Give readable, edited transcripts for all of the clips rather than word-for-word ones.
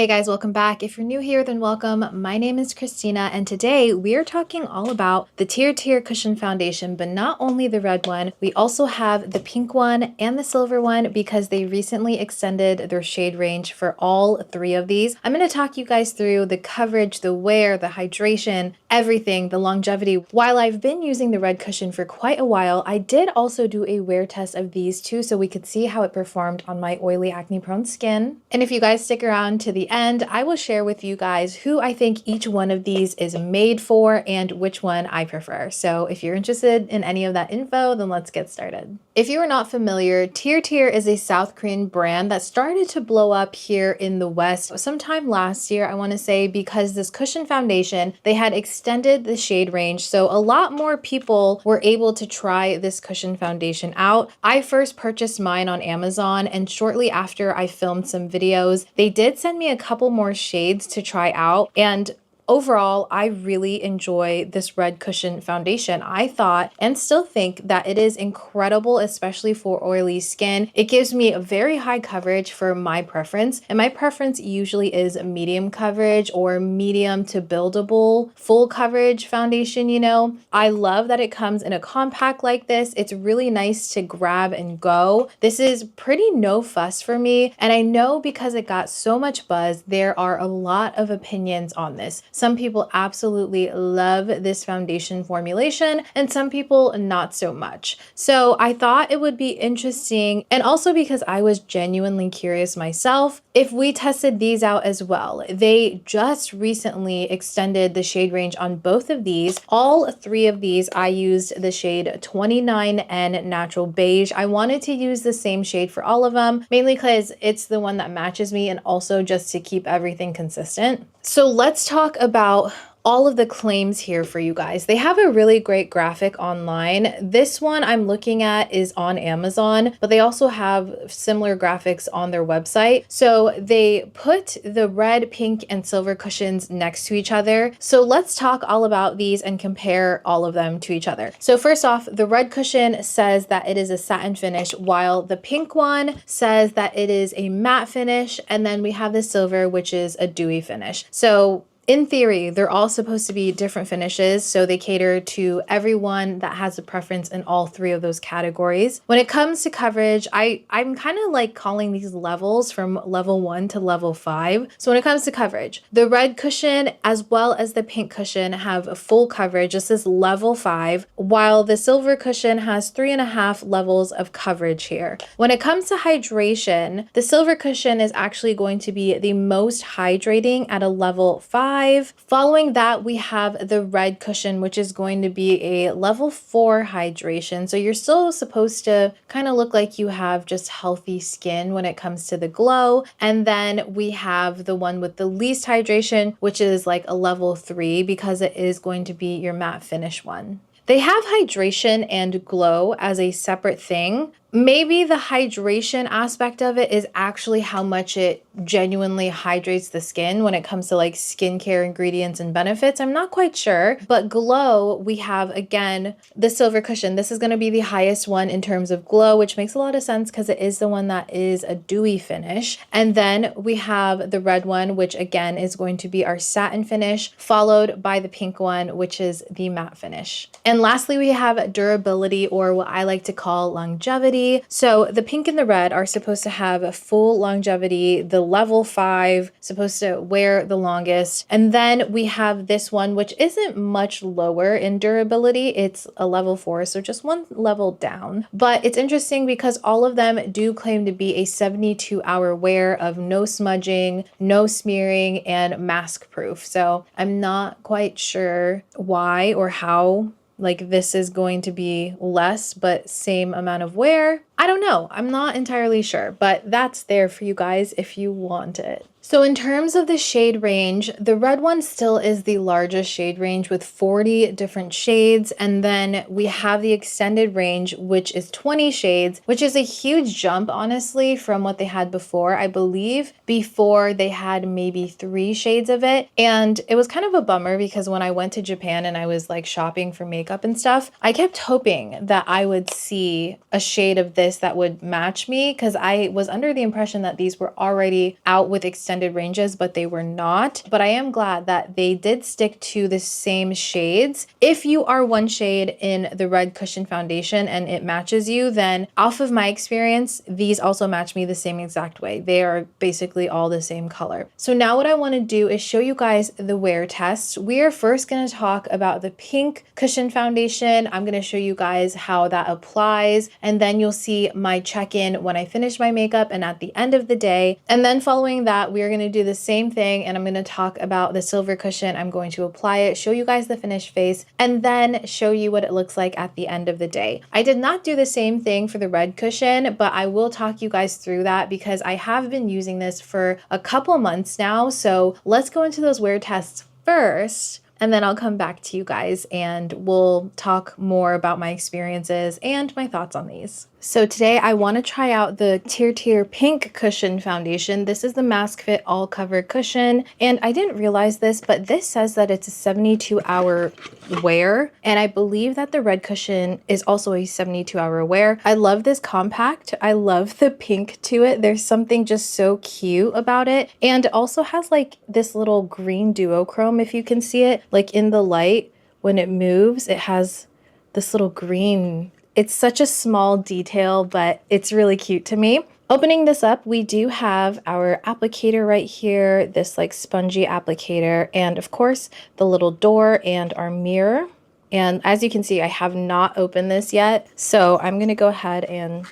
Hey guys, welcome back. If you're new here, then welcome. My name is Christina, and today we are talking all about the TIRTIR Cushion Foundation, but not only the red one, we also have the pink one and the silver one because they recently extended their shade range for all three of these. I'm going to talk you guys through the coverage, the wear, the hydration, everything, the longevity. While I've been using the red cushion for quite a while, I did also do a wear test of these two so we could see how it performed on my oily acne-prone skin. And if you guys stick around to the end, I will share with you guys who I think each one of these is made for and which one I prefer. So if you're interested in any of that info, then let's get started. If you are not familiar, TIRTIR is a South Korean brand that started to blow up here in the West sometime last year, I want to say, because this cushion foundation, they had extended the shade range. So a lot more people were able to try this cushion foundation out. I first purchased mine on Amazon, and shortly after I filmed some videos, they did send me a couple more shades to try out, and overall, I really enjoy this red cushion foundation. I thought and still think that it is incredible, especially for oily skin. It gives me a very high coverage for my preference, and my preference usually is medium coverage or medium to buildable full coverage foundation, you know. I love that it comes in a compact like this. It's really nice to grab and go. This is pretty no fuss for me, and I know because it got so much buzz, there are a lot of opinions on this. Some people absolutely love this foundation formulation, and some people not so much. So I thought it would be interesting, and also because I was genuinely curious myself, if we tested these out as well. They just recently extended the shade range on both of these. All three of these, I used the shade 29N Natural Beige. I wanted to use the same shade for all of them, mainly because it's the one that matches me and also just to keep everything consistent. So let's talk about all of the claims here for you guys. They have a really great graphic online. This one I'm looking at is on Amazon, but they also have similar graphics on their website. So they put the red, pink, and silver cushions next to each other. So let's talk all about these and compare all of them to each other. So first off, the red cushion says that it is a satin finish, while the pink one says that it is a matte finish, and then we have the silver, which is a dewy finish. So in theory, they're all supposed to be different finishes, so they cater to everyone that has a preference in all three of those categories. When it comes to coverage, I'm kind of like calling these levels from level 1 to level 5. So when it comes to coverage, the red cushion as well as the pink cushion have a full coverage. This is level 5, while the silver cushion has 3.5 levels of coverage here. When it comes to hydration, the silver cushion is actually going to be the most hydrating at a level 5. Following that, we have the red cushion, which is going to be a level 4 hydration. So you're still supposed to kind of look like you have just healthy skin when it comes to the glow. And then we have the one with the least hydration, which is like a level 3 because it is going to be your matte finish one. They have hydration and glow as a separate thing. Maybe the hydration aspect of it is actually how much it genuinely hydrates the skin when it comes to like skincare ingredients and benefits. I'm not quite sure, but glow, we have again the silver cushion. This is going to be the highest one in terms of glow, which makes a lot of sense because it is the one that is a dewy finish. And then we have the red one, which again is going to be our satin finish, followed by the pink one, which is the matte finish. And lastly, we have durability, or what I like to call longevity. So the pink and the red are supposed to have a full longevity, the level 5, supposed to wear the longest. And then we have this one, which isn't much lower in durability. It's a level 4, so just one level down. But it's interesting because all of them do claim to be a 72-hour wear of no smudging, no smearing, and mask proof. So I'm not quite sure why or how like this is going to be less but same amount of wear. I don't know. I'm not entirely sure, but that's there for you guys if you want it. So in terms of the shade range, the red one still is the largest shade range with 40 different shades. And then we have the extended range, which is 20 shades, which is a huge jump, honestly, from what they had before. I believe before they had maybe 3 shades of it. And it was kind of a bummer because when I went to Japan and I was like shopping for makeup and stuff, I kept hoping that I would see a shade of this this that would match me, because I was under the impression that these were already out with extended ranges, but they were not. But I am glad that they did stick to the same shades. If you are one shade in the Red Cushion Foundation and it matches you, then off of my experience, these also match me the same exact way. They are basically all the same color. So now what I want to do is show you guys the wear test. We are first going to talk about the Pink Cushion Foundation. I'm going to show you guys how that applies, and then you'll see my check-in when I finish my makeup and at the end of the day. And then following that, we are going to do the same thing, and I'm going to talk about the silver cushion. I'm going to apply it, show you guys the finished face, and then show you what it looks like at the end of the day. I did not do the same thing for the red cushion, but I will talk you guys through that because I have been using this for a couple months now. So let's go into those wear tests first, and then I'll come back to you guys and we'll talk more about my experiences and my thoughts on these. So today I want to try out the TIRTIR Pink Cushion Foundation. This is the Mask Fit All Cover Cushion, and I didn't realize this, but this says that it's a 72-hour wear, and I believe that the red cushion is also a 72-hour wear. I love this compact. I love the pink to it. There's something just so cute about it, and it also has like this little green duochrome, if you can see it, like in the light when it moves, it has this little green. It's such a small detail, but it's really cute to me. Opening this up, we do have our applicator right here, this like spongy applicator, and of course the little door and our mirror. And as you can see, I have not opened this yet, so I'm gonna go ahead and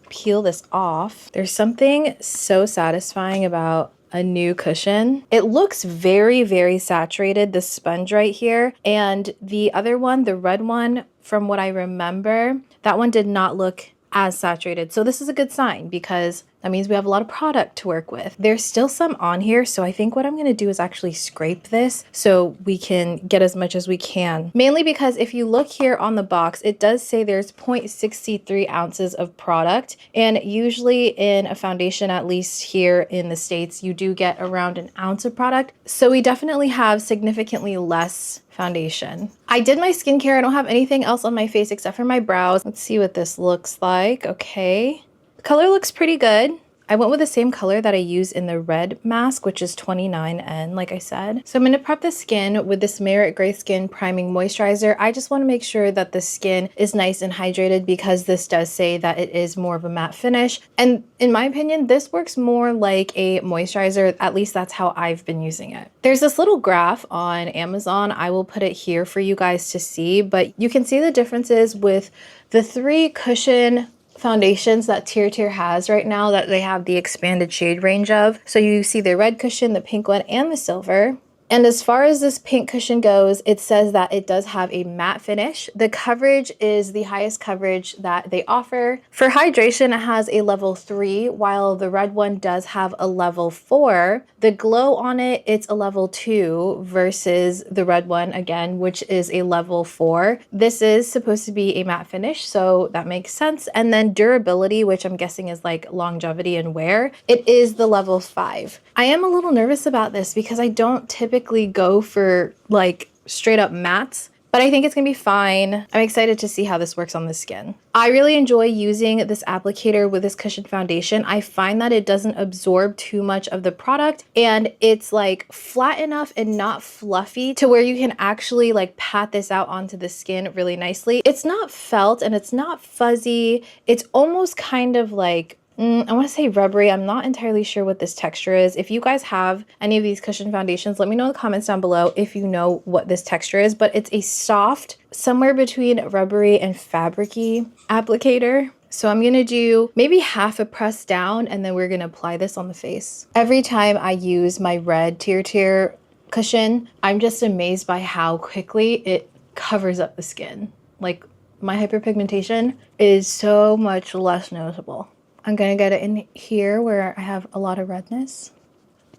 peel this off. There's something so satisfying about a new cushion. It looks very, very saturated, the sponge right here. And the other one, the red one, from what I remember, that one did not look as saturated. So this is a good sign because that means we have a lot of product to work with. There's still some on here, so I think what I'm gonna do is actually scrape this so we can get as much as we can. Mainly because if you look here on the box, it does say there's 0.63 ounces of product, and usually in a foundation, at least here in the States, you do get around an ounce of product. So we definitely have significantly less foundation. I did my skincare. I don't have anything else on my face except for my brows. Let's see what this looks like. Okay. The color looks pretty good. I went with the same color that I use in the red mask, which is 29N, like I said. So I'm going to prep the skin with this Merit Gray Skin Priming Moisturizer. I just want to make sure that the skin is nice and hydrated because this does say that it is more of a matte finish. And in my opinion, this works more like a moisturizer. At least that's how I've been using it. There's this little graph on Amazon. I will put it here for you guys to see, but you can see the differences with the 3 cushion foundations that TIRTIR has right now that they have the expanded shade range of. So you see the red cushion, the pink one, and the silver. And as far as this pink cushion goes, it says that it does have a matte finish. The coverage is the highest coverage that they offer. For hydration, it has a level 3, while the red one does have a level 4. The glow on it, it's a level 2 versus the red one, again, which is a level 4. This is supposed to be a matte finish, so that makes sense. And then durability, which I'm guessing is like longevity and wear, it is the level 5. I am a little nervous about this because I don't typically go for like straight up mattes, but I think it's gonna be fine. I'm excited to see how this works on the skin. I really enjoy using this applicator with this cushion foundation. I find that it doesn't absorb too much of the product, and it's like flat enough and not fluffy to where you can actually like pat this out onto the skin really nicely. It's not felt and it's not fuzzy. It's almost kind of like I want to say rubbery. I'm not entirely sure what this texture is. If you guys have any of these cushion foundations, let me know in the comments down below if you know what this texture is, but it's a soft, somewhere between rubbery and fabricy applicator. So I'm gonna do maybe half a press down, and then we're gonna apply this on the face. Every time I use my red TIRTIR cushion, I'm just amazed by how quickly it covers up the skin. Like, my hyperpigmentation is so much less noticeable. I'm gonna get it in here where I have a lot of redness.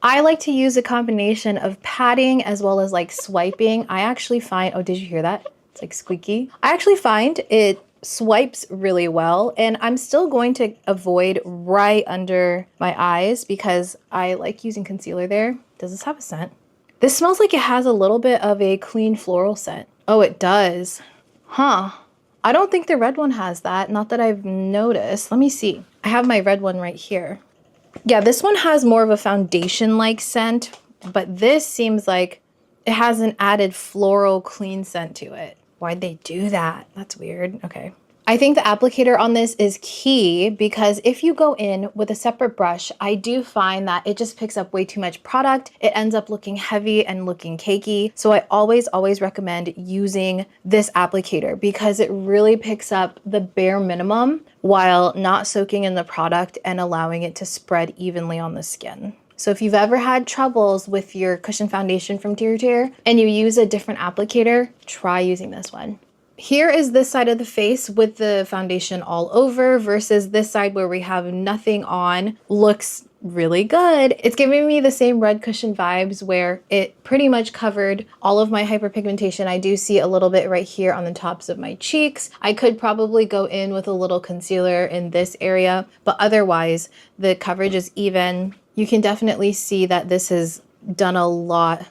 I like to use a combination of patting as well as like swiping. I actually find, oh, did you hear that? It's like squeaky. I actually find it swipes really well, and I'm still going to avoid right under my eyes because I like using concealer there. Does this have a scent? This smells like it has a little bit of a clean floral scent. Oh, it does. Huh. I don't think the red one has that. Not that I've noticed. Let me see. I have my red one right here. Yeah, this one has more of a foundation-like scent, but this seems like it has an added floral clean scent to it. Why'd they do that? That's weird. Okay. I think the applicator on this is key because if you go in with a separate brush, I do find that it just picks up way too much product. It ends up looking heavy and looking cakey. So I always recommend using this applicator because it really picks up the bare minimum while not soaking in the product and allowing it to spread evenly on the skin. So if you've ever had troubles with your cushion foundation from TIRTIR and you use a different applicator, try using this one. Here is this side of the face with the foundation all over versus this side where we have nothing on. Looks really good. It's giving me the same red cushion vibes where it pretty much covered all of my hyperpigmentation. I do see a little bit right here on the tops of my cheeks. I could probably go in with a little concealer in this area, but otherwise the coverage is even. You can definitely see that this has done a lot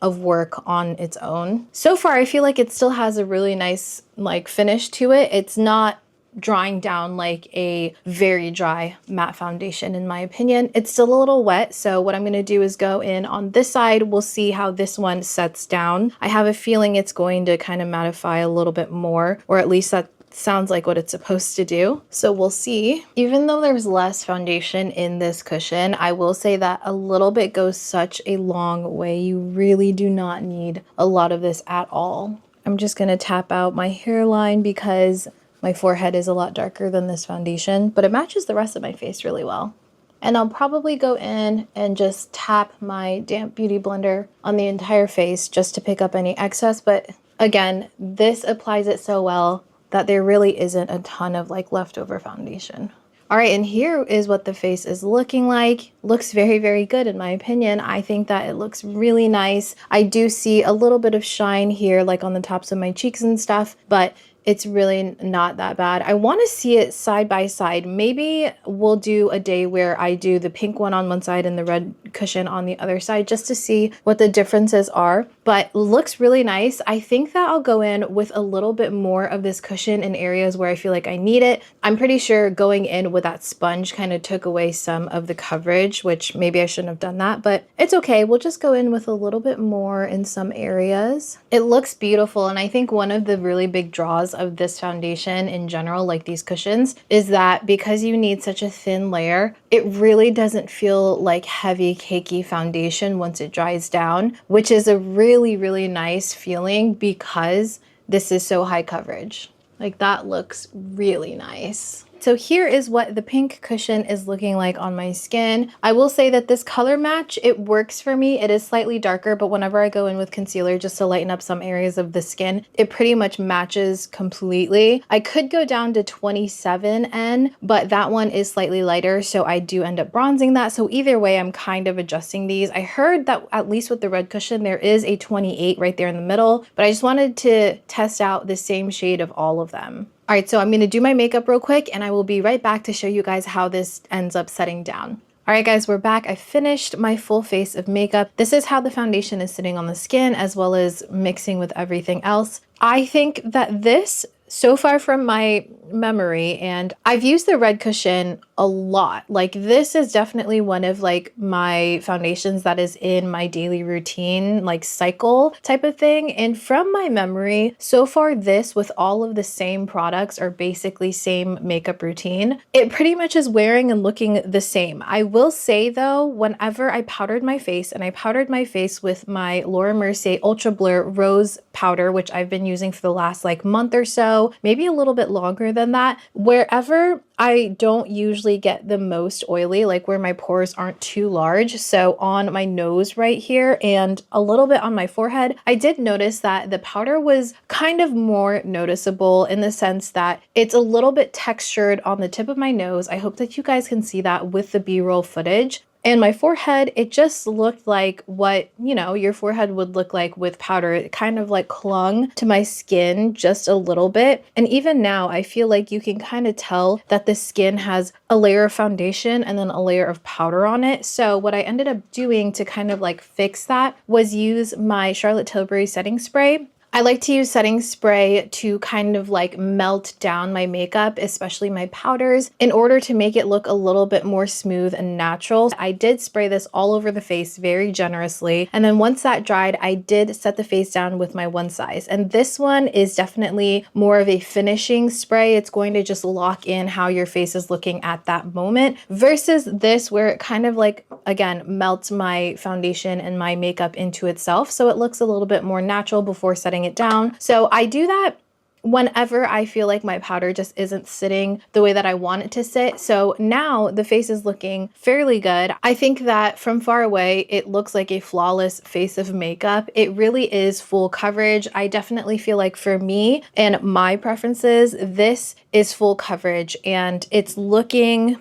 of work on its own. So far, I feel like it still has a really nice like finish to it. It's not drying down like a very dry matte foundation in my opinion. It's still a little wet, so what I'm gonna do is go in on this side. We'll see how this one sets down. I have a feeling it's going to kind of mattify a little bit more, or at least that sounds like what it's supposed to do. So we'll see. Even though there's less foundation in this cushion, I will say that a little bit goes such a long way. You really do not need a lot of this at all. I'm just gonna tap out my hairline because my forehead is a lot darker than this foundation, but it matches the rest of my face really well. And I'll probably go in and just tap my damp beauty blender on the entire face just to pick up any excess. But again, this applies it so well that there really isn't a ton of like leftover foundation. All right, and here is what the face is looking like. Looks very good in my opinion. I think that it looks really nice. I do see a little bit of shine here, like on the tops of my cheeks and stuff, but it's really not that bad. I want to see it side by side. Maybe we'll do a day where I do the pink one on one side and the red cushion on the other side just to see what the differences are. But looks really nice. I think that I'll go in with a little bit more of this cushion in areas where I feel like I need it. I'm pretty sure going in with that sponge kind of took away some of the coverage, which maybe I shouldn't have done that, but it's okay. We'll just go in with a little bit more in some areas. It looks beautiful, and I think one of the really big draws of this foundation in general, like these cushions, is that because you need such a thin layer, it really doesn't feel like heavy cakey foundation once it dries down, which is a really nice feeling because this is so high coverage. Like that looks really nice. So here is what the pink cushion is looking like on my skin. I will say that this color match, it works for me. It is slightly darker, but whenever I go in with concealer just to lighten up some areas of the skin, it pretty much matches completely. I could go down to 27N, but that one is slightly lighter, so I do end up bronzing that. So either way, I'm kind of adjusting these. I heard that at least with the red cushion, there is a 28 right there in the middle, but I just wanted to test out the same shade of all of them. All right, so I'm gonna do my makeup real quick and I will be right back to show you guys how this ends up setting down. All right, guys, we're back. I finished my full face of makeup. This is how the foundation is sitting on the skin as well as mixing with everything else. I think that this, so far from my memory, and I've used the red cushion a lot. Like this is definitely one of like my foundations that is in my daily routine, like cycle type of thing. And from my memory, so far this with all of the same products or basically same makeup routine, it pretty much is wearing and looking the same. I will say though, whenever I powdered my face, and I powdered my face with my Laura Mercier Ultra Blur Rose powder, which I've been using for the last like month or so, maybe a little bit longer than that, wherever I don't usually get the most oily, like where my pores aren't too large. So on my nose right here and a little bit on my forehead, I did notice that the powder was kind of more noticeable in the sense that it's a little bit textured on the tip of my nose. I hope that you guys can see that with the B-roll footage. And my forehead, it just looked like what, you know, your forehead would look like with powder. It kind of like clung to my skin just a little bit. And even now, I feel like you can kind of tell that the skin has a layer of foundation and then a layer of powder on it. So what I ended up doing to kind of like fix that was use my Charlotte Tilbury setting spray. I like to use setting spray to kind of like melt down my makeup, especially my powders, in order to make it look a little bit more smooth and natural. I did spray this all over the face very generously. And then once that dried, I did set the face down with my one size. And this one is definitely more of a finishing spray. It's going to just lock in how your face is looking at that moment versus this where it kind of like, again, melts my foundation and my makeup into itself. So it looks a little bit more natural before setting it down. So I do that whenever I feel like my powder just isn't sitting the way that I want it to sit. So now the face is looking fairly good. I think that from far away, it looks like a flawless face of makeup. It really is full coverage. I definitely feel like for me and my preferences, this is full coverage and it's looking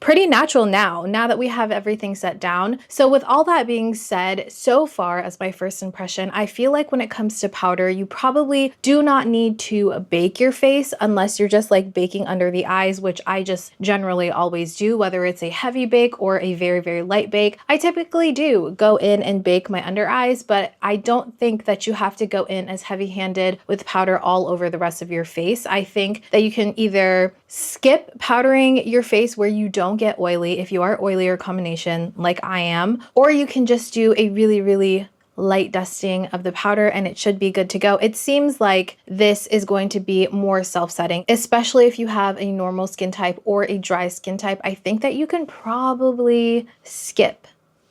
pretty natural now that we have everything set down. So with all that being said, so far as my first impression, I feel like when it comes to powder, you probably do not need to bake your face unless you're just like baking under the eyes, which I just generally always do, whether it's a heavy bake or a very, very light bake. I typically do go in and bake my under eyes, but I don't think that you have to go in as heavy-handed with powder all over the rest of your face. I think that you can either skip powdering your face where you don't get oily if you are oily or combination like I am, or you can just do a really, really light dusting of the powder and it should be good to go. It seems like this is going to be more self-setting, especially if you have a normal skin type or a dry skin type. I think that you can probably skip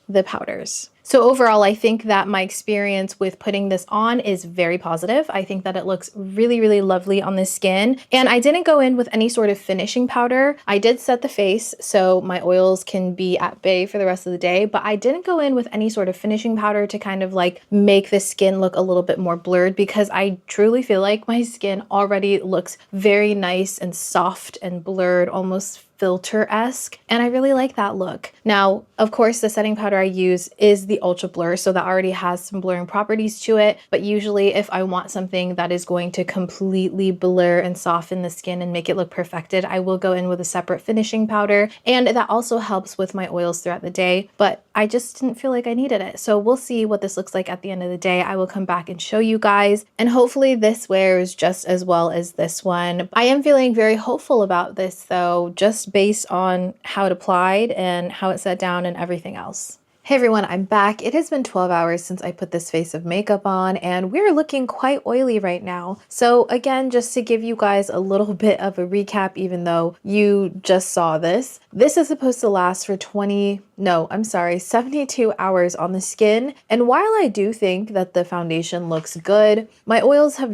the powders. So overall, I think that my experience with putting this on is very positive. I think that it looks really, really lovely on the skin. And I didn't go in with any sort of finishing powder. I did set the face so my oils can be at bay for the rest of the day, but I didn't go in with any sort of finishing powder to kind of like make the skin look a little bit more blurred because I truly feel like my skin already looks very nice and soft and blurred, almost filter-esque, and I really like that look. Now, of course, the setting powder I use is the Ultra Blur, so that already has some blurring properties to it, but usually if I want something that is going to completely blur and soften the skin and make it look perfected, I will go in with a separate finishing powder, and that also helps with my oils throughout the day, but I just didn't feel like I needed it. So we'll see what this looks like at the end of the day. I will come back and show you guys, and hopefully this wears just as well as this one. I am feeling very hopeful about this though, just based on how it applied and how it set down and everything else. Hey everyone, I'm back. It has been 12 hours since I put this face of makeup on and we're looking quite oily right now. So again, just to give you guys a little bit of a recap, even though you just saw this is supposed to last for 72 hours on the skin. And while I do think that the foundation looks good, my oils are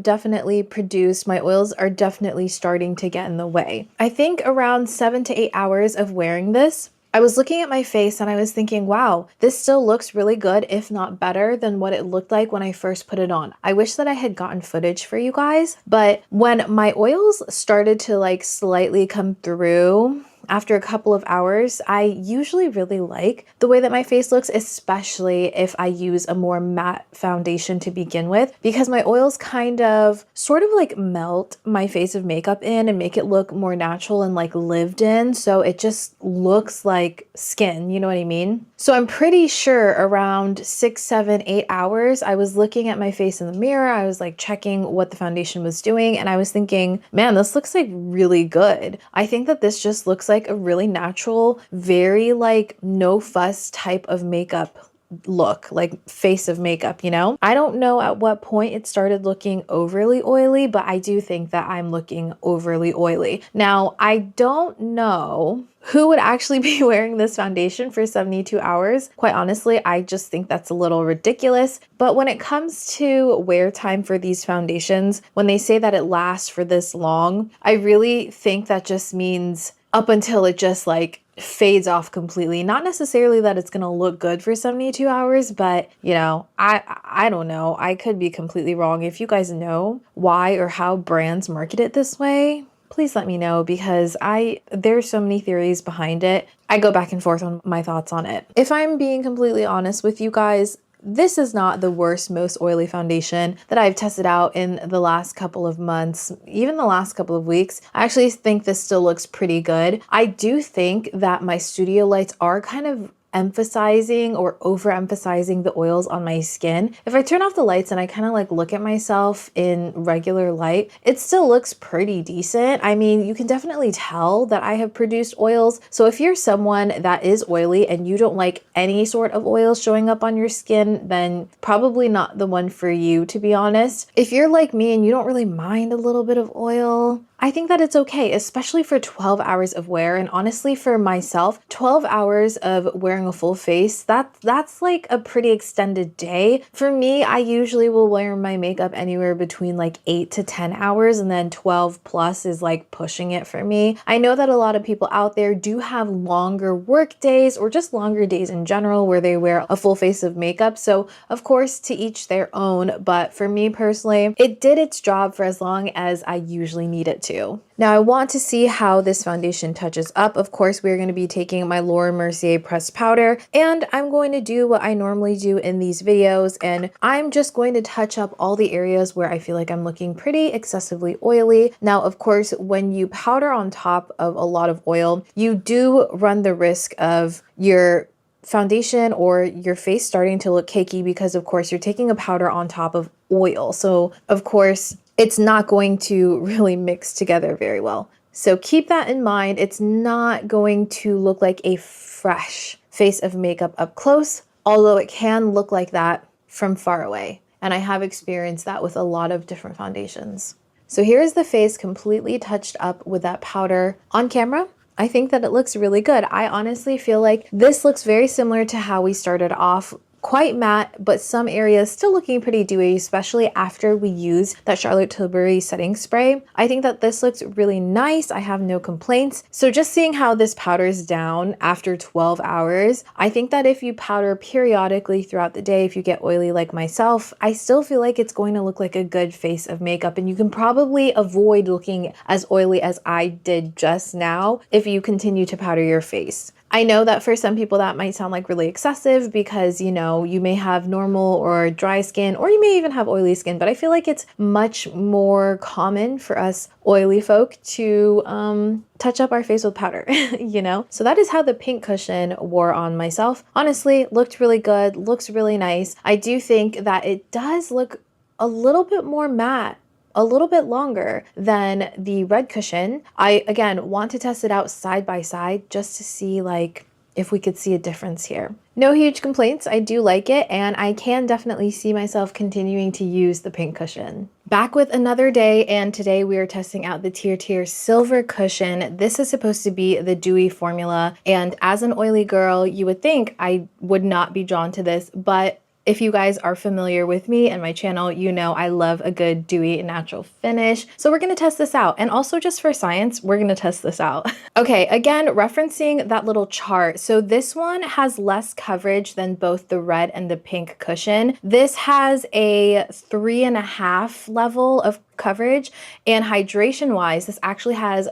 definitely starting to get in the way. I think around 7 to 8 hours of wearing this, I was looking at my face and I was thinking, wow, this still looks really good, if not better than what it looked like when I first put it on. I wish that I had gotten footage for you guys, but when my oils started to like slightly come through, after a couple of hours, I usually really like the way that my face looks, especially if I use a more matte foundation to begin with, because my oils kind of sort of like melt my face of makeup in and make it look more natural and like lived in. So it just looks like skin, you know what I mean? So I'm pretty sure around 6, 7, 8 hours, I was looking at my face in the mirror. I was like checking what the foundation was doing. And I was thinking, man, this looks like really good. I think that this just looks like a really natural, very like no fuss type of makeup look, like face of makeup, you know? I don't know at what point it started looking overly oily, but I do think that I'm looking overly oily. Now, I don't know who would actually be wearing this foundation for 72 hours. Quite honestly, I just think that's a little ridiculous. But when it comes to wear time for these foundations, when they say that it lasts for this long, I really think that just means up until it just like fades off completely. Not necessarily that it's gonna look good for 72 hours, but you know, I don't know. I could be completely wrong. If you guys know why or how brands market it this way, please let me know, because there's so many theories behind it. I go back and forth on my thoughts on it. If I'm being completely honest with you guys, this is not the worst, most oily foundation that I've tested out in the last couple of months, even the last couple of weeks. I actually think this still looks pretty good. I do think that my studio lights are kind of emphasizing or overemphasizing the oils on my skin. If I turn off the lights and I kind of like look at myself in regular light, it still looks pretty decent. I mean, you can definitely tell that I have produced oils. So if you're someone that is oily and you don't like any sort of oils showing up on your skin, then probably not the one for you, to be honest. If you're like me and you don't really mind a little bit of oil, I think that it's okay, especially for 12 hours of wear. And honestly, for myself, 12 hours of wearing a full face, that's like a pretty extended day. For me, I usually will wear my makeup anywhere between like 8 to 10 hours, and then 12 plus is like pushing it for me. I know that a lot of people out there do have longer work days or just longer days in general where they wear a full face of makeup. So of course, to each their own. But for me personally, it did its job for as long as I usually need it to. Now I want to see how this foundation touches up. Of course, we're going to be taking my Laura Mercier pressed powder, and I'm going to do what I normally do in these videos, and I'm just going to touch up all the areas where I feel like I'm looking pretty excessively oily. Now, of course, when you powder on top of a lot of oil, you do run the risk of your foundation or your face starting to look cakey because, of course, you're taking a powder on top of oil. So, of course, it's not going to really mix together very well. So keep that in mind. It's not going to look like a fresh face of makeup up close, although it can look like that from far away. And I have experienced that with a lot of different foundations. So here's the face completely touched up with that powder on camera. I think that it looks really good. I honestly feel like this looks very similar to how we started off. Quite matte, but some areas still looking pretty dewy, especially after we use that Charlotte Tilbury setting spray. I think that this looks really nice. I have no complaints. So just seeing how this powders down after 12 hours, I think that if you powder periodically throughout the day, if you get oily like myself, I still feel like it's going to look like a good face of makeup, and you can probably avoid looking as oily as I did just now if you continue to powder your face. I know that for some people that might sound like really excessive because, you know, you may have normal or dry skin, or you may even have oily skin, but I feel like it's much more common for us oily folk to touch up our face with powder, you know? So that is how the pink cushion wore on myself. Honestly, looked really good, looks really nice. I do think that it does look a little bit more matte, a little bit longer than the red cushion. I, again, want to test it out side by side just to see like if we could see a difference here. No huge complaints. I do like it, and I can definitely see myself continuing to use the pink cushion. Back with another day, and today we are testing out the TIRTIR Silver Cushion. This is supposed to be the dewy formula, and as an oily girl, you would think I would not be drawn to this, but if you guys are familiar with me and my channel, you know I love a good dewy natural finish. So we're gonna test this out. And also just for science, we're gonna test this out. Okay, again, referencing that little chart. So this one has less coverage than both the red and the pink cushion. This has a 3.5 level of coverage, and hydration wise, this actually has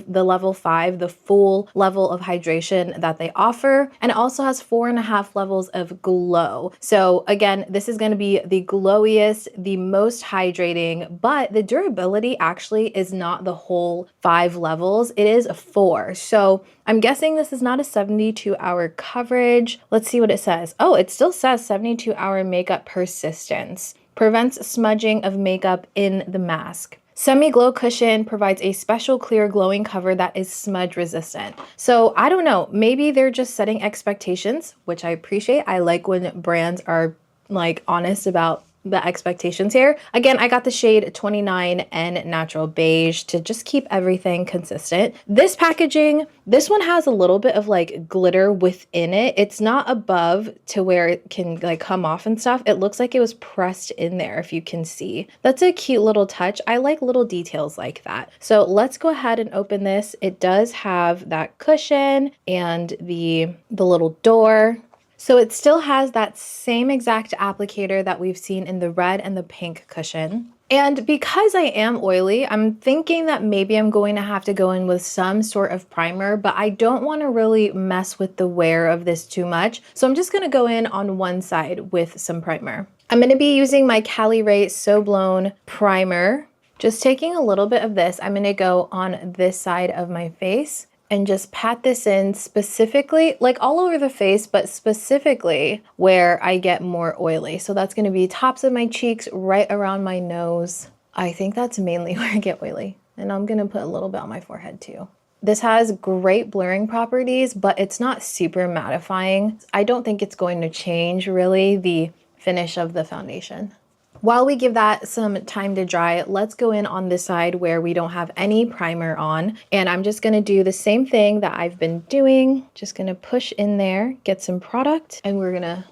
the level 5, the full level of hydration that they offer, and it also has 4.5 levels of glow. So again, this is going to be the glowiest, the most hydrating, but the durability actually is not the whole 5 levels, it is 4. So I'm guessing this is not a 72-hour coverage. Let's see what it says. Oh, it still says 72-hour makeup persistence. Prevents smudging of makeup in the mask. Semi-Glow Cushion provides a special clear glowing cover that is smudge resistant. So I don't know, maybe they're just setting expectations, which I appreciate. I like when brands are like honest about the expectations here. Again, I got the shade 29 and Natural Beige to just keep everything consistent. This packaging, this one has a little bit of like glitter within it. It's not above to where it can like come off and stuff. It looks like it was pressed in there, if you can see. That's a cute little touch. I like little details like that. So let's go ahead and open this. It does have that cushion and the little door. So it still has that same exact applicator that we've seen in the red and the pink cushion. And because I am oily, I'm thinking that maybe I'm going to have to go in with some sort of primer, but I don't want to really mess with the wear of this too much. So I'm just going to go in on one side with some primer. I'm going to be using my Cali Ray So Blown primer. Just taking a little bit of this, I'm going to go on this side of my face. and just pat this in specifically, like all over the face, but specifically where I get more oily. So that's gonna be tops of my cheeks, right around my nose. I think that's mainly where I get oily. And I'm gonna put a little bit on my forehead too. This has great blurring properties, but it's not super mattifying. I don't think it's going to change really the finish of the foundation. While we give that some time to dry, let's go in on this side where we don't have any primer on. And I'm just gonna do the same thing that I've been doing. Just gonna push in there, get some product, and we're gonna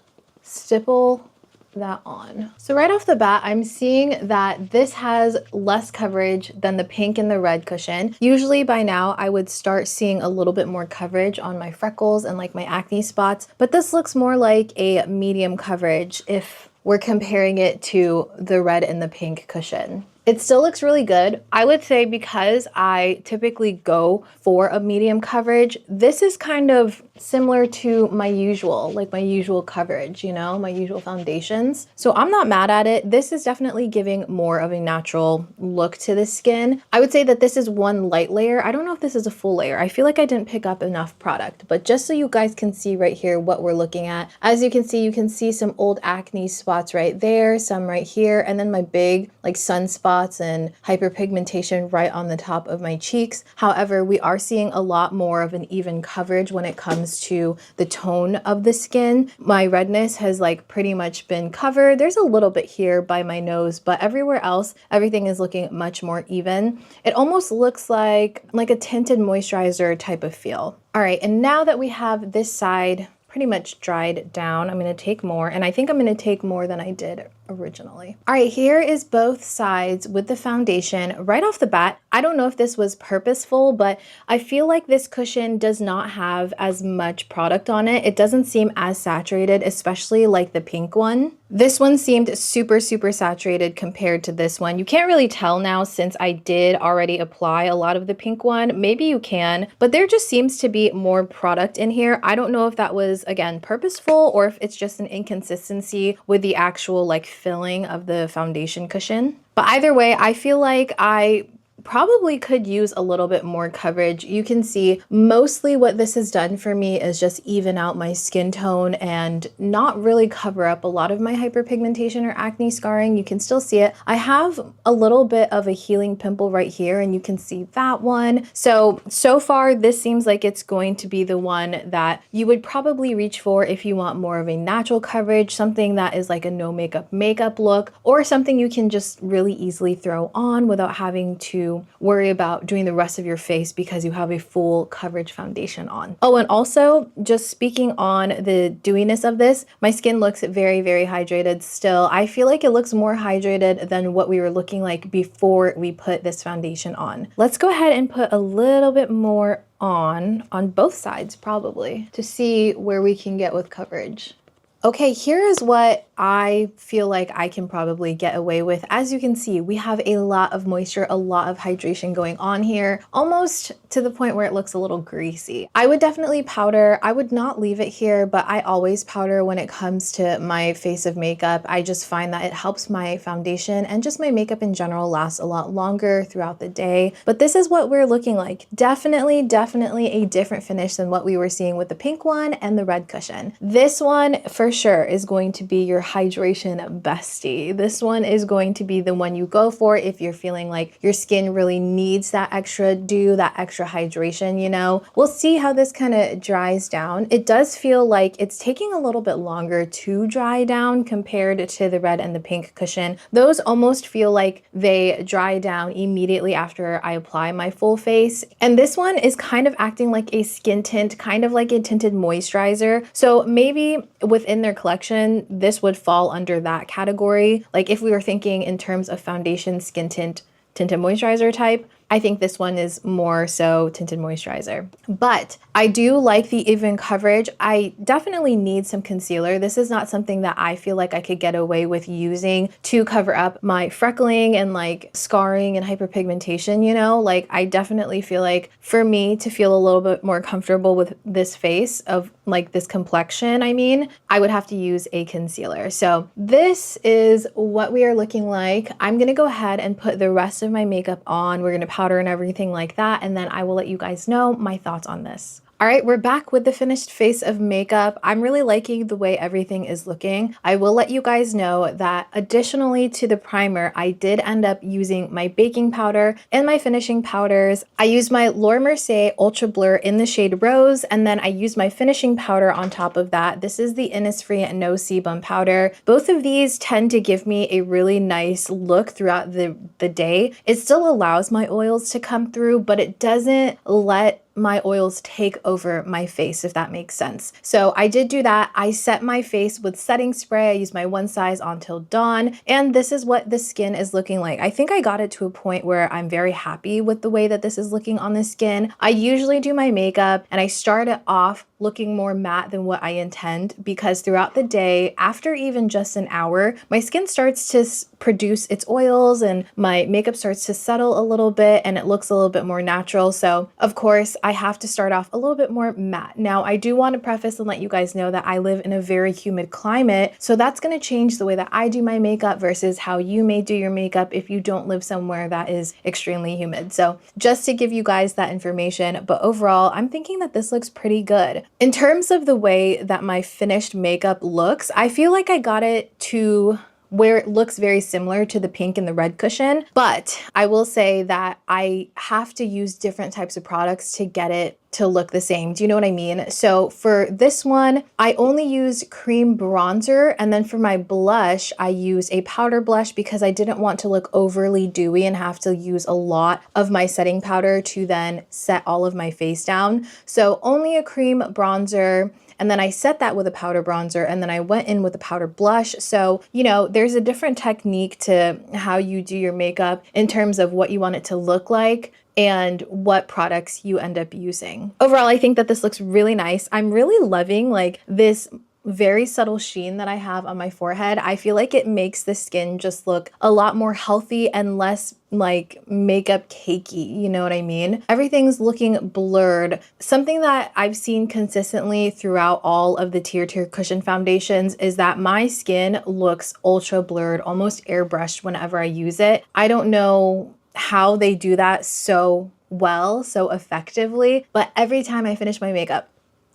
stipple that on. So right off the bat, I'm seeing that this has less coverage than the pink and the red cushion. Usually by now I would start seeing a little bit more coverage on my freckles and like my acne spots, but this looks more like a medium coverage if we're comparing it to the red and the pink cushion. It still looks really good. I would say because I typically go for a medium coverage, this is kind of similar to my usual, like my usual coverage, you know, my usual foundations. So I'm not mad at it. This is definitely giving more of a natural look to the skin. I would say that this is one light layer. I don't know if this is a full layer. I feel like I didn't pick up enough product, but just so you guys can see right here what we're looking at. As you can see some old acne spots right there, some right here, and then my big like sunspots and hyperpigmentation right on the top of my cheeks. However, we are seeing a lot more of an even coverage when it comes to the tone of the skin. My redness has like pretty much been covered. There's a little bit here by my nose, but everywhere else, everything is looking much more even. It almost looks like a tinted moisturizer type of feel. All right, and now that we have this side pretty much dried down, I'm gonna take more, and I think I'm gonna take more than I did originally. All right, here is both sides with the foundation. Right off the bat, I don't know if this was purposeful, but I feel like this cushion does not have as much product on it. It doesn't seem as saturated, especially like the pink one. This one seemed super saturated compared to this one. You can't really tell now since I did already apply a lot of the pink one. Maybe you can, but there just seems to be more product in here. I don't know if that was, again, purposeful or if it's just an inconsistency with the actual like filling of the foundation cushion. But either way, I feel like I probably could use a little bit more coverage. You can see mostly what this has done for me is just even out my skin tone and not really cover up a lot of my hyperpigmentation or acne scarring. You can still see it. I have a little bit of a healing pimple right here, and you can see that one. So far this seems like it's going to be the one that you would probably reach for if you want more of a natural coverage, something that is like a no makeup look, or something you can just really easily throw on without having to worry about doing the rest of your face because you have a full coverage foundation on. Oh, and also just speaking on the dewiness of this, my skin looks very hydrated still. I feel like it looks more hydrated than what we were looking like before we put this foundation on. Let's go ahead and put a little bit more on both sides probably to see where we can get with coverage. Okay, here is what I feel like I can probably get away with. As you can see, we have a lot of moisture, a lot of hydration going on here, almost to the point where it looks a little greasy. I would definitely powder. I would not leave it here, but I always powder when it comes to my face of makeup. I just find that it helps my foundation and just my makeup in general last a lot longer throughout the day. But this is what we're looking like. Definitely a different finish than what we were seeing with the pink one and the red cushion. This one for sure is going to be your hydration bestie. This one is going to be the one you go for if you're feeling like your skin really needs that extra dew, that extra hydration, you know. We'll see how this kind of dries down. It does feel like it's taking a little bit longer to dry down compared to the red and the pink cushion. Those almost feel like they dry down immediately after I apply my full face. And this one is kind of acting like a skin tint, kind of like a tinted moisturizer. So maybe within their collection, this would fall under that category. Like if we were thinking in terms of foundation, skin tint, tinted moisturizer type, I think this one is more so tinted moisturizer. But I do like the even coverage. I definitely need some concealer. This is not something that I feel like I could get away with using to cover up my freckling and like scarring and hyperpigmentation, you know? Like I definitely feel like for me to feel a little bit more comfortable with this face of like this complexion, I would have to use a concealer. So this is what we are looking like. I'm gonna go ahead and put the rest of my makeup on. We're gonna powder and everything like that, and then I will let you guys know my thoughts on this. All right, we're back with the finished face of makeup. I'm really liking the way everything is looking. I will let you guys know that additionally to the primer, I did end up using my baking powder and my finishing powders. I used my Laura Mercier Ultra Blur in the shade Rose, and then I used my finishing powder on top of that. This is the Innisfree No Sebum powder. Both of these tend to give me a really nice look throughout the day. It still allows my oils to come through, but it doesn't let my oils take over my face, if that makes sense. So I did do that. I set my face with setting spray. I used my One Size on Till Dawn, and this is what the skin is looking like. I think I got it to a point where I'm very happy with the way that this is looking on the skin. I usually do my makeup and I start it off looking more matte than what I intend, because throughout the day, after even just an hour, my skin starts to produce its oils and my makeup starts to settle a little bit and it looks a little bit more natural. So of course I have to start off a little bit more matte. Now I do want to preface and let you guys know that I live in a very humid climate, so that's going to change the way that I do my makeup versus how you may do your makeup if you don't live somewhere that is extremely humid. So just to give you guys that information, but overall I'm thinking that this looks pretty good. In terms of the way that my finished makeup looks, I feel like I got it to where it looks very similar to the pink and the red cushion, but I will say that I have to use different types of products to get it to look the same. Do you know what I mean? So for this one, I only use cream bronzer, and then for my blush, I use a powder blush because I didn't want to look overly dewy and have to use a lot of my setting powder to then set all of my face down. So only a cream bronzer, and then I set that with a powder bronzer, and then I went in with a powder blush. So, you know, there's a different technique to how you do your makeup in terms of what you want it to look like and what products you end up using. Overall, I think that this looks really nice. I'm really loving like this very subtle sheen that I have on my forehead. I feel like it makes the skin just look a lot more healthy and less like makeup cakey, you know what I mean? Everything's looking blurred. Something that I've seen consistently throughout all of the TIRTIR Cushion Foundations is that my skin looks ultra blurred, almost airbrushed whenever I use it. I don't know how they do that so well, so effectively, but every time I finish my makeup,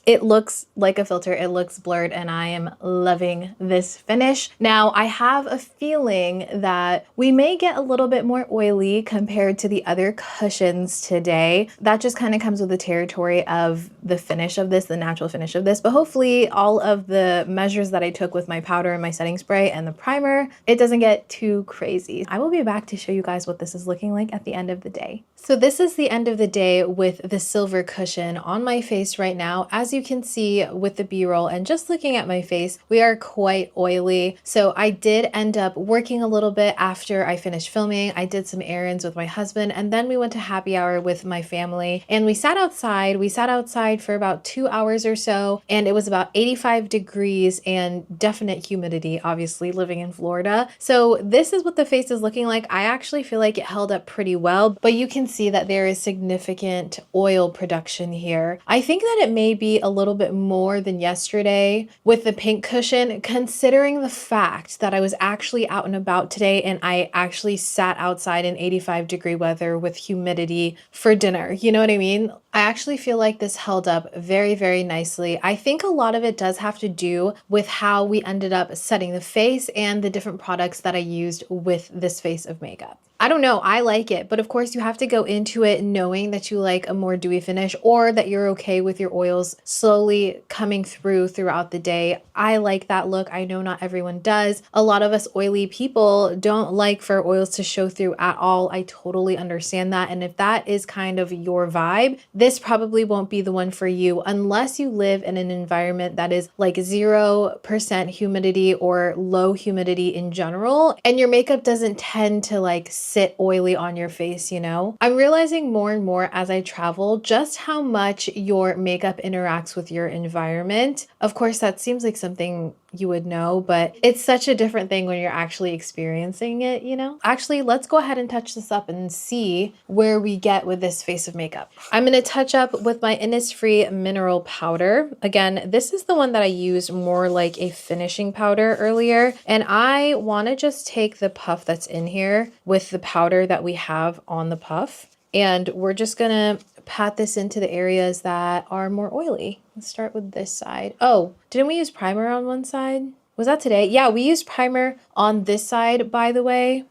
it looks like a filter, it looks blurred, and I am loving this finish. Now, I have a feeling that we may get a little bit more oily compared to the other cushions today. That just kind of comes with the territory of the finish of this, the natural finish of this, but hopefully all of the measures that I took with my powder and my setting spray and the primer, it doesn't get too crazy. I will be back to show you guys what this is looking like at the end of the day. So this is the end of the day with the silver cushion on my face right now. As you can see with the B-roll and just looking at my face, we are quite oily. So I did end up working a little bit after I finished filming. I did some errands with my husband, and then we went to happy hour with my family, and we sat outside. We sat outside for about 2 hours or so, and it was about 85 degrees and definite humidity, obviously living in Florida. So this is what the face is looking like. I actually feel like it held up pretty well, but you can see that there is significant oil production here. I think that it may be a little bit more than yesterday with the pink cushion, considering the fact that I was actually out and about today and I actually sat outside in 85-degree weather with humidity for dinner. You know what I mean? I actually feel like this held up very, very nicely. I think a lot of it does have to do with how we ended up setting the face and the different products that I used with this face of makeup. I don't know, I like it, but of course you have to go into it knowing that you like a more dewy finish or that you're okay with your oils slowly coming throughout the day. I like that look. I know not everyone does. A lot of us oily people don't like for oils to show through at all. I totally understand that. And if that is kind of your vibe, this probably won't be the one for you unless you live in an environment that is like 0% humidity or low humidity in general, and your makeup doesn't tend to like sit oily on your face, you know? I'm realizing more and more as I travel just how much your makeup interacts with your environment. Of course, that seems like something you would know, but it's such a different thing when you're actually experiencing it, you know? Actually, let's go ahead and touch this up and see where we get with this face of makeup. I'm gonna touch up with my Innisfree Mineral Powder. Again, this is the one that I used more like a finishing powder earlier, and I wanna just take the puff that's in here with the powder that we have on the puff, and we're just gonna pat this into the areas that are more oily. Let's start with this side. Oh, didn't we use primer on one side? Was that today? Yeah, we used primer on this side, by the way,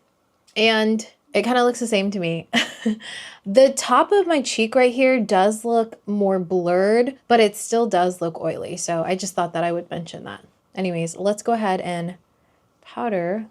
and it kind of looks the same to me. The top of my cheek right here does look more blurred, but it still does look oily. So I just thought that I would mention that. Anyways, let's go ahead and powder.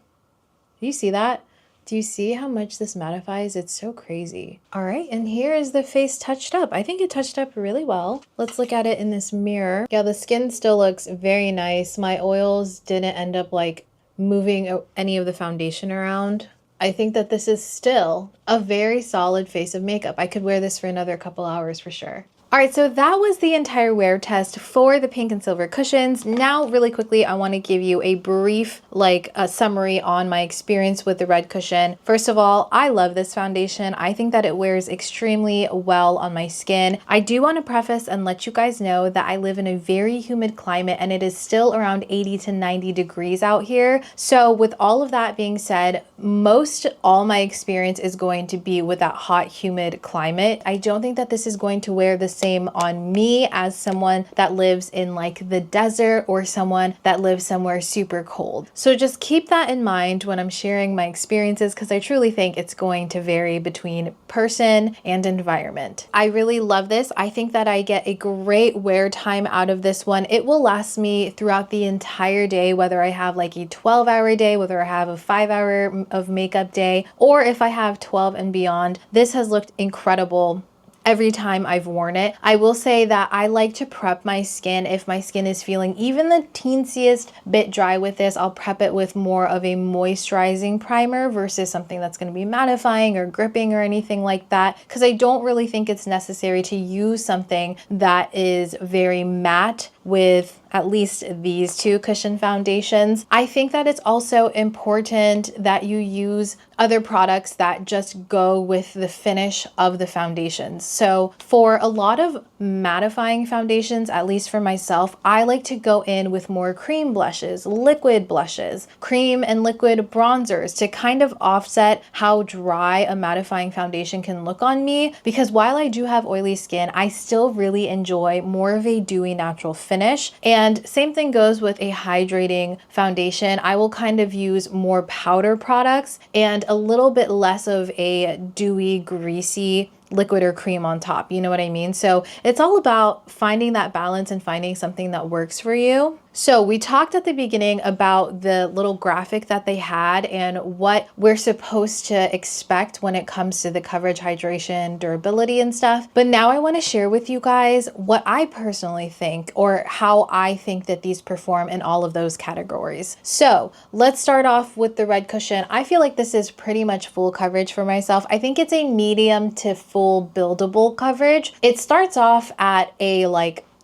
Do you see that? Do you see how much this mattifies? It's so crazy. All right, and here is the face touched up. I think it touched up really well. Let's look at it in this mirror. Yeah, the skin still looks very nice. My oils didn't end up like moving any of the foundation around. I think that this is still a very solid face of makeup. I could wear this for another couple hours for sure. All right, so that was the entire wear test for the pink and silver cushions. Now, really quickly, I want to give you a brief, a summary on my experience with the red cushion. First of all, I love this foundation. I think that it wears extremely well on my skin. I do want to preface and let you guys know that I live in a very humid climate and it is still around 80 to 90 degrees out here. So with all of that being said, most all my experience is going to be with that hot, humid climate. I don't think that this is going to wear the same on me as someone that lives in like the desert or someone that lives somewhere super cold. So just keep that in mind when I'm sharing my experiences, because I truly think it's going to vary between person and environment. I really love this. I think that I get a great wear time out of this one. It will last me throughout the entire day, whether I have like a 12-hour day, whether I have a 5-hour of makeup day, or if I have 12 and beyond. This has looked incredible every time I've worn it. I will say that I like to prep my skin. If my skin is feeling even the teensiest bit dry with this, I'll prep it with more of a moisturizing primer versus something that's going to be mattifying or gripping or anything like that, because I don't really think it's necessary to use something that is very matte with at least these two cushion foundations. I think that it's also important that you use other products that just go with the finish of the foundations. So for a lot of mattifying foundations, at least for myself, I like to go in with more cream blushes, liquid blushes, cream and liquid bronzers to kind of offset how dry a mattifying foundation can look on me. Because while I do have oily skin, I still really enjoy more of a dewy natural finish. And same thing goes with a hydrating foundation. I will kind of use more powder products and a little bit less of a dewy, greasy liquid or cream on top. You know what I mean? So it's all about finding that balance and finding something that works for you. So we talked at the beginning about the little graphic that they had and what we're supposed to expect when it comes to the coverage, hydration, durability and stuff. But now I want to share with you guys what I personally think, or how I think that these perform in all of those categories. So let's start off with the red cushion. I feel like this is pretty much full coverage for myself. I think it's a medium to full buildable coverage. It starts off at a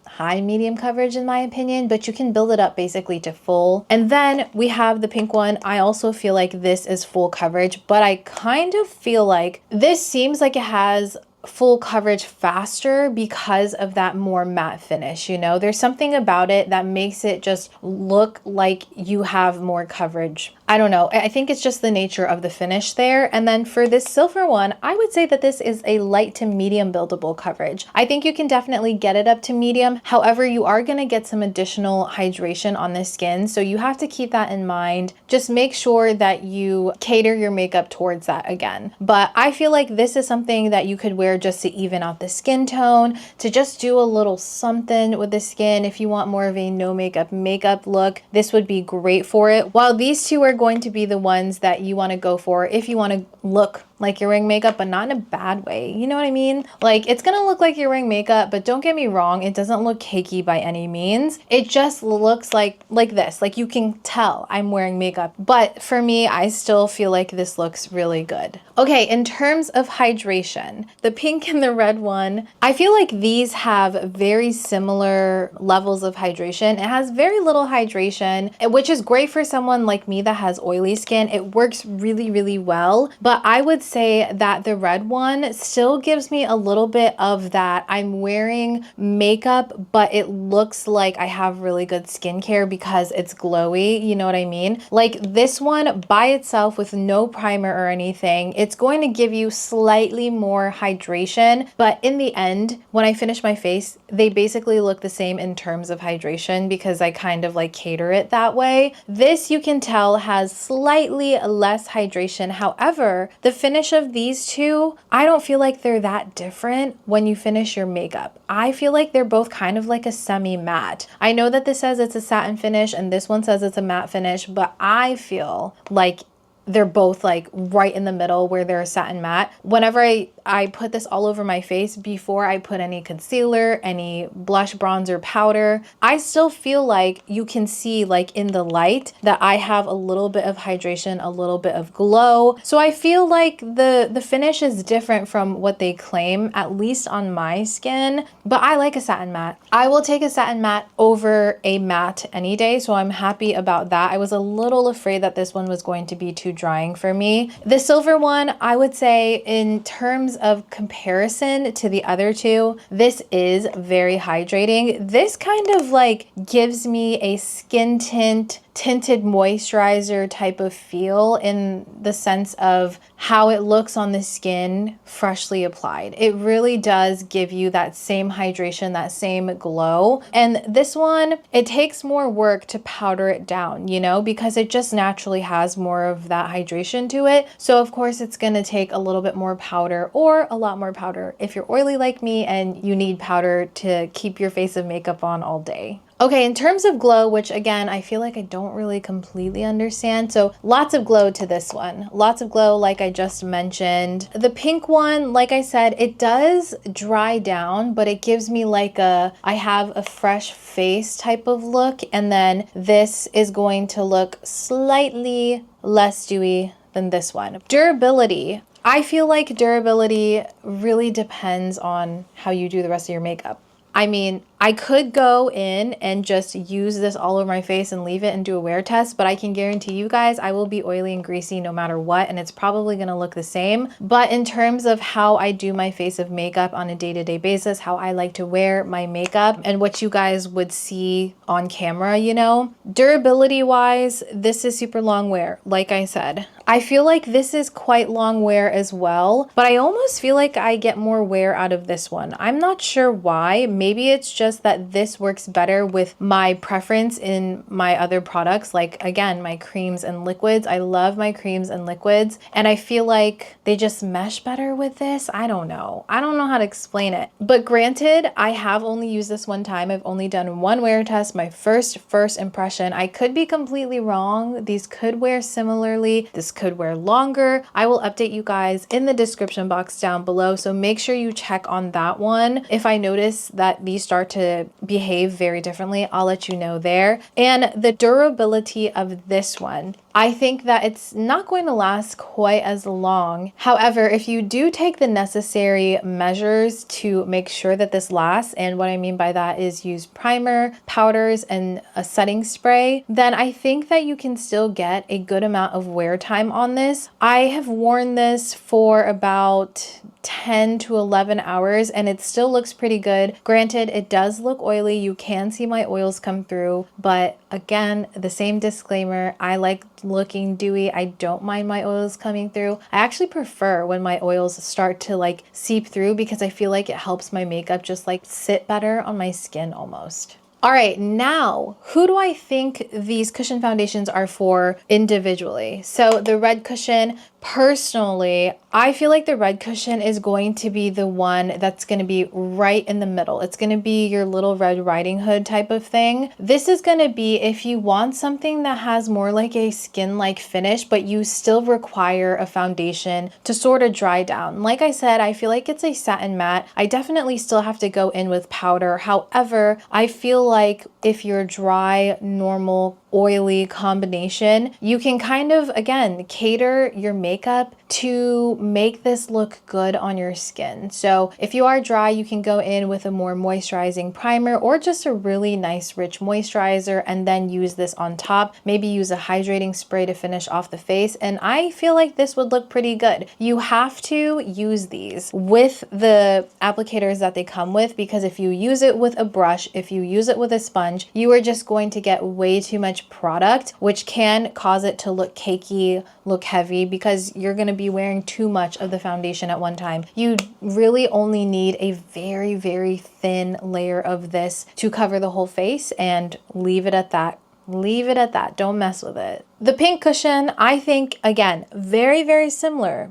high medium coverage in my opinion, but you can build it up basically to full. And then we have the pink one. I also feel like this is full coverage, but I kind of feel like this seems like it has full coverage faster because of that more matte finish. You know, there's something about it that makes it just look like you have more coverage. I don't know. I think it's just the nature of the finish there. And then for this silver one, I would say that this is a light to medium buildable coverage. I think you can definitely get it up to medium. However, you are going to get some additional hydration on the skin. So you have to keep that in mind. Just make sure that you cater your makeup towards that again. But I feel like this is something that you could wear just to even out the skin tone, to just do a little something with the skin. If you want more of a no makeup look, this would be great for it. While these two are going to be the ones that you want to go for if you want to look like you're wearing makeup, but not in a bad way. You know what I mean? Like, it's gonna look like you're wearing makeup, but don't get me wrong, it doesn't look cakey by any means. It just looks like this. Like, you can tell I'm wearing makeup. But for me, I still feel like this looks really good. Okay, in terms of hydration, the pink and the red one, I feel like these have very similar levels of hydration. It has very little hydration, which is great for someone like me that has oily skin. It works really, really well. But I would say that the red one still gives me a little bit of that I'm wearing makeup, but it looks like I have really good skincare because it's glowy. You know what I mean? Like this one by itself with no primer or anything, it's going to give you slightly more hydration. But in the end, when I finish my face, they basically look the same in terms of hydration because I kind of like cater it that way. This you can tell has slightly less hydration. However, the finish of these two, I don't feel like they're that different when you finish your makeup. I feel like they're both kind of like a semi-matte. I know that this says it's a satin finish and this one says it's a matte finish, but I feel like they're both like right in the middle where they're a satin matte. Whenever I put this all over my face before I put any concealer, any blush, bronzer, powder, I still feel like you can see like in the light that I have a little bit of hydration, a little bit of glow. So I feel like the finish is different from what they claim, at least on my skin, but I like a satin matte. I will take a satin matte over a matte any day, so I'm happy about that. I was a little afraid that this one was going to be too drying for me. The silver one, I would say in terms of comparison to the other two, this is very hydrating. This kind of like gives me a skin tinted moisturizer type of feel in the sense of how it looks on the skin freshly applied. It really does give you that same hydration, that same glow. And this one, it takes more work to powder it down, you know, because it just naturally has more of that hydration to it. So of course it's gonna take a little bit more powder or a lot more powder if you're oily like me and you need powder to keep your face of makeup on all day. Okay, in terms of glow, which again, I feel like I don't really completely understand. So lots of glow to this one. Lots of glow, like I just mentioned. The pink one, like I said, it does dry down, but it gives me like I have a fresh face type of look. And then this is going to look slightly less dewy than this one. Durability. I feel like durability really depends on how you do the rest of your makeup. I mean, I could go in and just use this all over my face and leave it and do a wear test, but I can guarantee you guys I will be oily and greasy no matter what, and it's probably gonna look the same. But in terms of how I do my face of makeup on a day-to-day basis, how I like to wear my makeup and what you guys would see on camera, you know, durability wise, this is super long wear. Like I said, I feel like this is quite long wear as well, but I almost feel like I get more wear out of this one. I'm not sure why. Maybe it's just that this works better with my preference in my other products, like again, my creams and liquids. I love my creams and liquids, and I feel like they just mesh better with this. I don't know how to explain it. But granted, I have only used this one time. I've only done one wear test, my first impression. I could be completely wrong. These could wear similarly. This could wear longer. I will update you guys in the description box down below, so make sure you check on that one. If I notice that these start to behave very differently, I'll let you know there. And the durability of this one, I think that it's not going to last quite as long. However, if you do take the necessary measures to make sure that this lasts, and what I mean by that is use primer, powders, and a setting spray, then I think that you can still get a good amount of wear time on this. I have worn this for about 10 to 11 hours and it still looks pretty good. Granted, it does look oily. You can see my oils come through, but again, the same disclaimer, I like looking dewy. I don't mind my oils coming through. I actually prefer when my oils start to like seep through because I feel like it helps my makeup just like sit better on my skin almost. All right, now, who do I think these cushion foundations are for individually? So the red cushion, Personally, I feel like the red cushion is going to be the one that's going to be right in the middle. It's going to be your little Red Riding Hood type of thing. This is going to be if you want something that has more like a skin-like finish, but you still require a foundation to sort of dry down. Like I said, I feel like it's a satin matte. I definitely still have to go in with powder. However, I feel like if you're dry, normal, oily combination, you can kind of, again, cater your makeup to make this look good on your skin. So if you are dry, you can go in with a more moisturizing primer or just a really nice rich moisturizer and then use this on top. Maybe use a hydrating spray to finish off the face. And I feel like this would look pretty good. You have to use these with the applicators that they come with, because if you use it with a brush, if you use it with a sponge, you are just going to get way too much product, which can cause it to look cakey, look heavy, because you're going to be wearing too much of the foundation at one time. You really only need a very, very thin layer of this to cover the whole face, and leave it at that. Leave it at that. Don't mess with it. The pink cushion, I think, again, very, very similar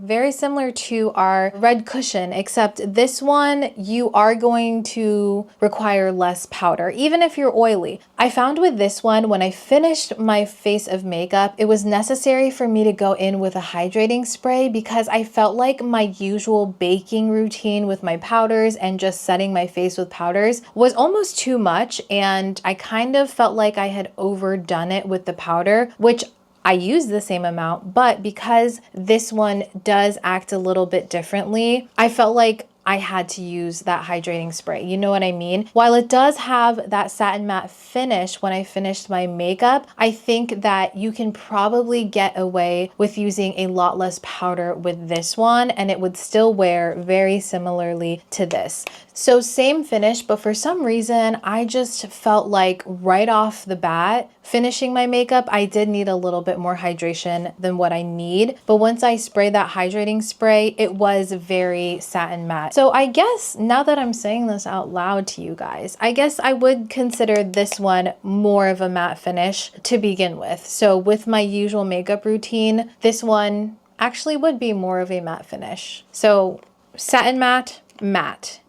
to our red cushion, except this one, you are going to require less powder, even if you're oily. I found with this one, when I finished my face of makeup, it was necessary for me to go in with a hydrating spray because I felt like my usual baking routine with my powders and just setting my face with powders was almost too much, and I kind of felt like I had overdone it with the powder, which I use the same amount, but because this one does act a little bit differently, I felt like I had to use that hydrating spray. You know what I mean? While it does have that satin matte finish when I finished my makeup, I think that you can probably get away with using a lot less powder with this one, and it would still wear very similarly to this. So same finish, but for some reason, I just felt like right off the bat, finishing my makeup, I did need a little bit more hydration than what I need. But once I sprayed that hydrating spray, it was very satin matte. So I guess now that I'm saying this out loud to you guys, I guess I would consider this one more of a matte finish to begin with. So with my usual makeup routine, this one actually would be more of a matte finish. So satin matte, matte.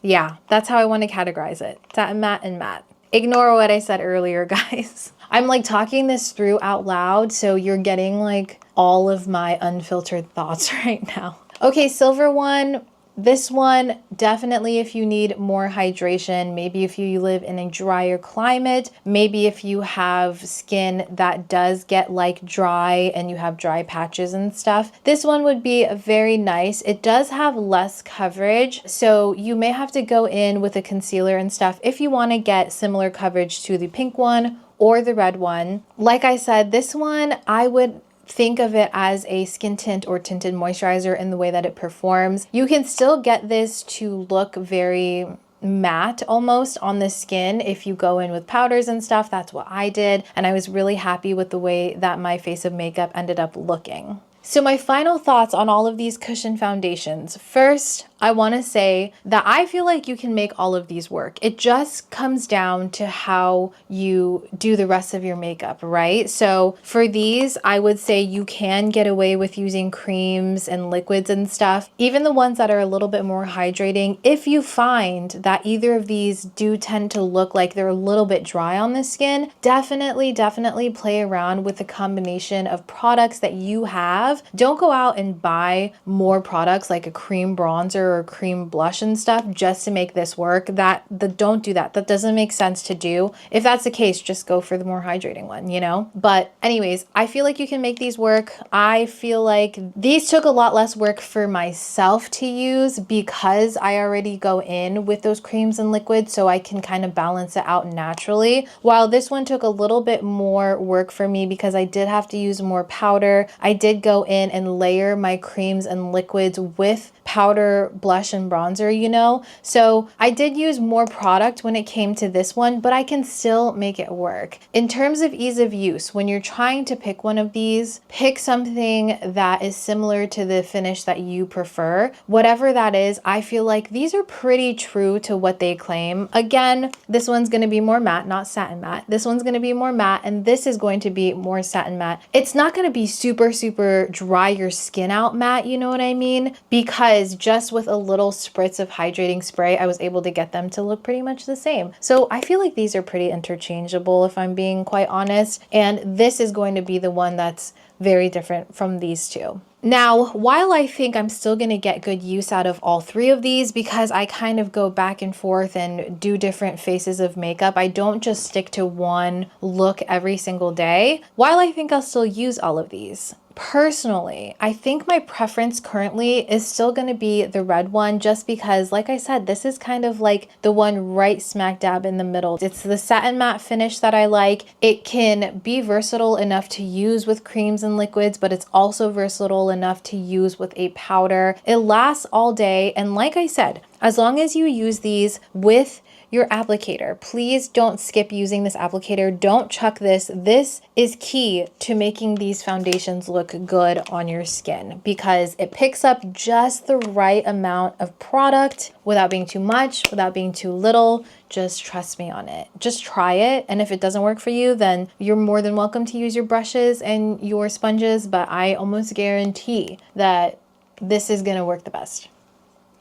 Yeah, that's how I want to categorize it. Satin matte and matte. Ignore what I said earlier, guys. I'm like talking this through out loud, so you're getting like all of my unfiltered thoughts right now. Okay, silver one. This one, definitely if you need more hydration, maybe if you live in a drier climate, maybe if you have skin that does get like dry and you have dry patches and stuff, this one would be very nice. It does have less coverage, so you may have to go in with a concealer and stuff if you want to get similar coverage to the pink one or the red one. Like I said, this one, I would think of it as a skin tint or tinted moisturizer in the way that it performs. You can still get this to look very matte almost on the skin if you go in with powders and stuff. That's what I did, and I was really happy with the way that my face of makeup ended up looking. So my final thoughts on all of these cushion foundations. First, I want to say that I feel like you can make all of these work. It just comes down to how you do the rest of your makeup, right? So for these, I would say you can get away with using creams and liquids and stuff, even the ones that are a little bit more hydrating. If you find that either of these do tend to look like they're a little bit dry on the skin, definitely play around with the combination of products that you have. Don't go out and buy more products like a cream bronzer or cream blush and stuff just to make this work. Don't do that. That doesn't make sense to do. If that's the case, just go for the more hydrating one, you know? But anyways, I feel like you can make these work. I feel like these took a lot less work for myself to use because I already go in with those creams and liquids, so I can kind of balance it out naturally. While this one took a little bit more work for me because I did have to use more powder. I did go in and layer my creams and liquids with powder blush and bronzer, you know? So I did use more product when it came to this one, but I can still make it work. In terms of ease of use, when you're trying to pick one of these, pick something that is similar to the finish that you prefer. Whatever that is, I feel like these are pretty true to what they claim. Again, this one's gonna be more matte, not satin matte. This one's gonna be more matte, and this is going to be more satin matte. It's not gonna be super, super dry your skin out matte, you know what I mean? Because just with a little spritz of hydrating spray, I was able to get them to look pretty much the same. So I feel like these are pretty interchangeable, if I'm being quite honest. And this is going to be the one that's very different from these two. Now, while I think I'm still gonna get good use out of all three of these because I kind of go back and forth and do different faces of makeup, I don't just stick to one look every single day. While I think I'll still use all of these, personally, I think my preference currently is still going to be the red one, just because, like I said, this is kind of like the one right smack dab in the middle. It's the satin matte finish that I like. It can be versatile enough to use with creams and liquids, but it's also versatile enough to use with a powder. It lasts all day, and like I said, as long as you use these with your applicator, please don't skip using this applicator. Don't chuck this. This is key to making these foundations look good on your skin because it picks up just the right amount of product without being too much, without being too little. Just trust me on it. Just try it. And if it doesn't work for you, then you're more than welcome to use your brushes and your sponges, but I almost guarantee that this is gonna work the best,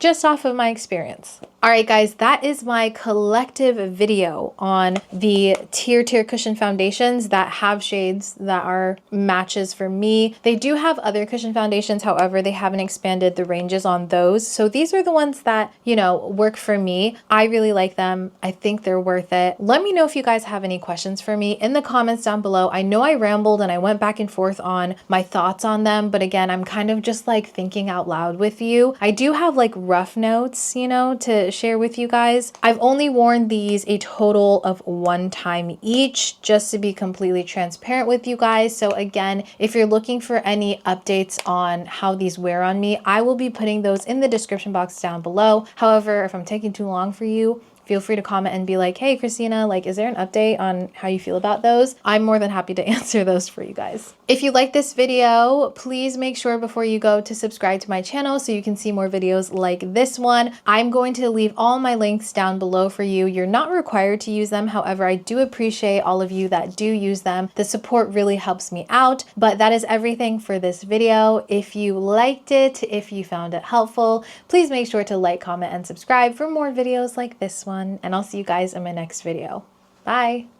just off of my experience. All right, guys, that is my collective video on the TIRTIR Cushion Foundations that have shades that are matches for me. They do have other cushion foundations, however, they haven't expanded the ranges on those. So these are the ones that, you know, work for me. I really like them. I think they're worth it. Let me know if you guys have any questions for me in the comments down below. I know I rambled and I went back and forth on my thoughts on them, but again, I'm kind of just like thinking out loud with you. I do have like rough notes, you know, to share with you guys. I've only worn these a total of one time each, just to be completely transparent with you guys. So again, if you're looking for any updates on how these wear on me, I will be putting those in the description box down below. However, if I'm taking too long for you, feel free to comment and be like, hey, Christina, like, is there an update on how you feel about those? I'm more than happy to answer those for you guys. If you like this video, please make sure before you go to subscribe to my channel so you can see more videos like this one. I'm going to leave all my links down below for you. You're not required to use them. However, I do appreciate all of you that do use them. The support really helps me out, but that is everything for this video. If you liked it, if you found it helpful, please make sure to like, comment, and subscribe for more videos like this one. And I'll see you guys in my next video. Bye.